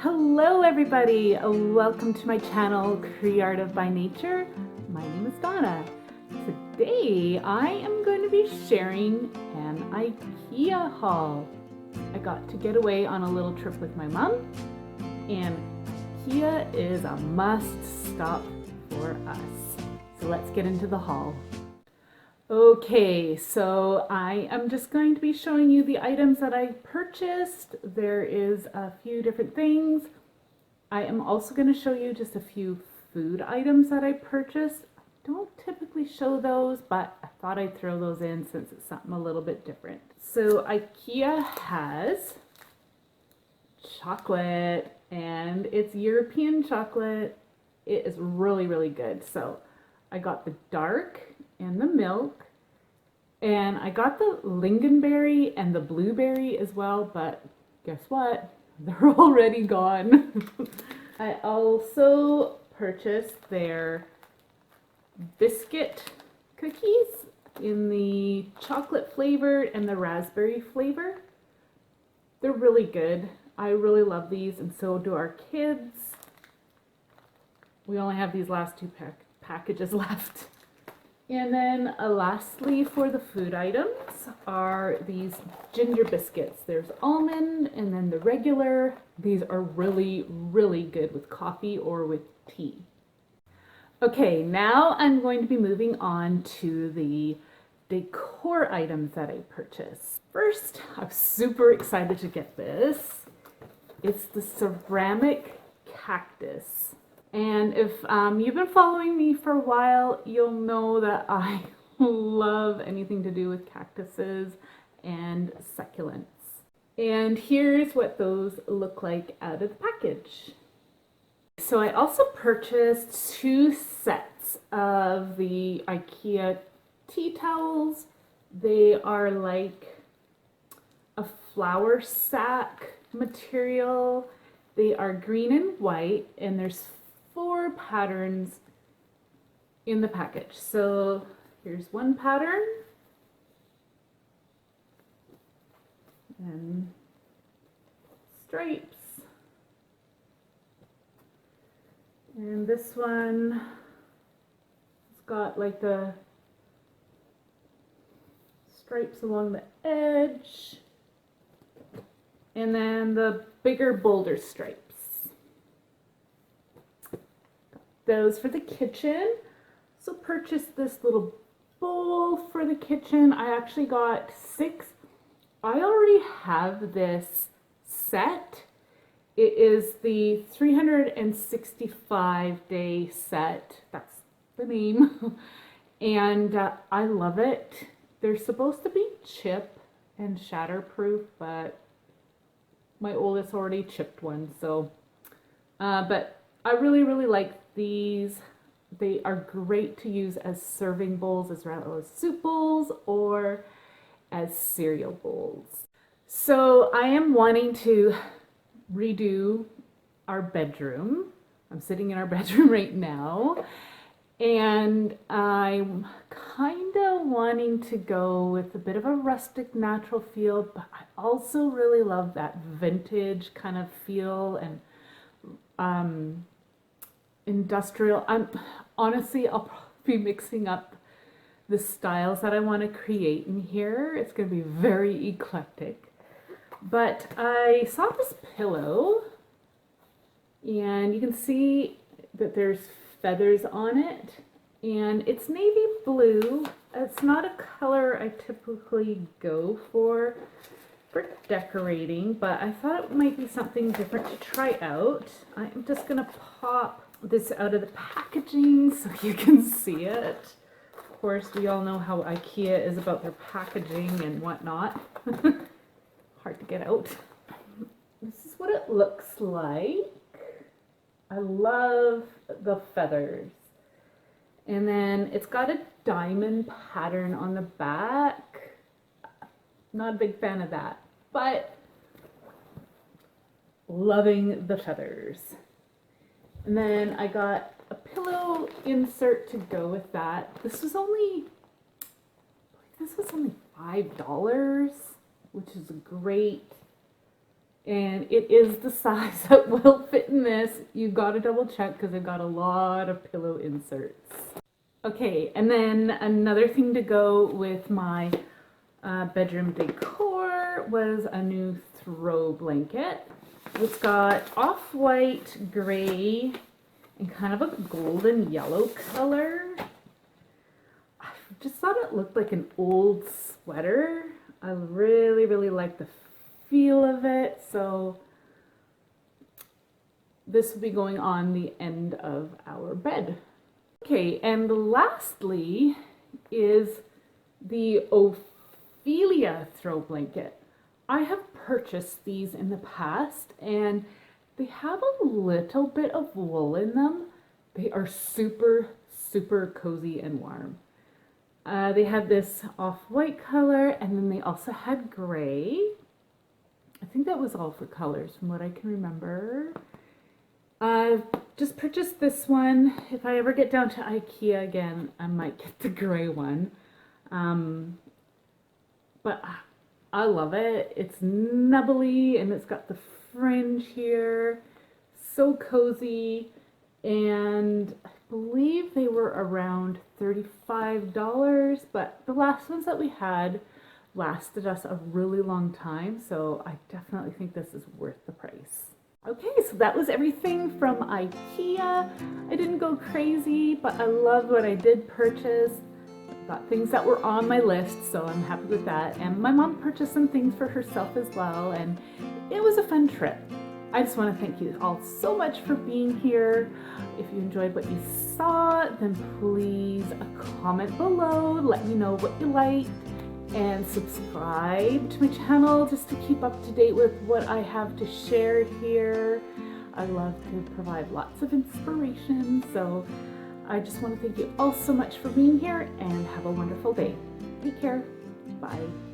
Hello everybody, welcome to my channel Creative by Nature. My name is Donna. Today I am going to be sharing an Ikea haul. I got to get away on a little trip with my mom, and Ikea is a must stop for us. So let's get into the haul. Okay, so I am just going to be showing you the items that I purchased. There is a few different things. I am also going to show you just a few food items that I purchased. I don't typically show those, but I thought I'd throw those in since it's something a little bit different. So Ikea has chocolate, and it's European chocolate. It is really, really good. So I got the dark and the milk, and I got the lingonberry and the blueberry as well, but guess what? They're already gone. I also purchased their biscuit cookies in the chocolate flavored and the raspberry flavor. They're really good. I really love these, and so do our kids. We only have these last two packages left. And then lastly, for the food items are these ginger biscuits. There's almond and then the regular. These are really, really good with coffee or with tea. Okay, now I'm going to be moving on to the decor items that I purchased. First, I'm super excited to get this. It's the ceramic cactus. And if you've been following me for a while, you'll know that I love anything to do with cactuses and succulents. And here's what those look like out of the package. So I also purchased 2 sets of the Ikea tea towels. They are like a flour sack material. They are green and white, and there's 4 patterns in the package. So here's one pattern, and stripes, and this one has got like the stripes along the edge, and then the bigger, bolder stripes. Those for the kitchen. So purchased this little bowl for the kitchen. I actually got 6. I already have this set. It is the 365-day set. That's the name. And I love it. They're supposed to be chip and shatterproof, but my oldest already chipped one. So, but I really, really like these. They are great to use as serving bowls as well as soup bowls or as cereal bowls. So I am wanting to redo our bedroom. I'm sitting in our bedroom right now, and I'm kind of wanting to go with a bit of a rustic natural feel, but I also really love that vintage kind of feel and industrial. Honestly, I'll probably be mixing up the styles that I want to create in here. It's going to be very eclectic. But I saw this pillow, and you can see that there's feathers on it, and it's navy blue. It's not a color I typically go for decorating, but I thought it might be something different to try out. I'm just going to pop this out of the packaging so you can see it. Of course, we all know how Ikea is about their packaging and whatnot. Hard to get out. This is what it looks like. I love the feathers. And then it's got a diamond pattern on the back. Not a big fan of that, but loving the feathers. And then I got a pillow insert to go with that. This was only $5, which is great. and it is the size that will fit in this. You gotta double check because I've got a lot of pillow inserts. Okay, and then another thing to go with my bedroom decor was a new throw blanket. It's got off-white, gray, and kind of a golden yellow color. I just thought it looked like an old sweater. I really, really like the feel of it, so this will be going on the end of our bed. Okay, and lastly is the Ophelia throw blanket. I have purchased these in the past and they have a little bit of wool in them. They are super, super cozy and warm. They had this off-white color and then they also had gray. I think that was all for colors from what I can remember. I've just purchased this one. If I ever get down to Ikea again, I might get the gray one. But I love it. It's nubbly and it's got the fringe here. So cozy. And I believe they were around $35, but the last ones that we had lasted us a really long time, so I definitely think this is worth the price. Okay, so that was everything from Ikea. I didn't go crazy, but I loved what I did purchase. Got things that were on my list, so I'm happy with that. And my mom purchased some things for herself as well, and it was a fun trip. I just want to thank you all so much for being here. If you enjoyed what you saw, then please comment below. Let me know what you liked. And subscribe to my channel just to keep up to date with what I have to share here. I love to provide lots of inspiration, so I just want to thank you all so much for being here and have a wonderful day. Take care. Bye.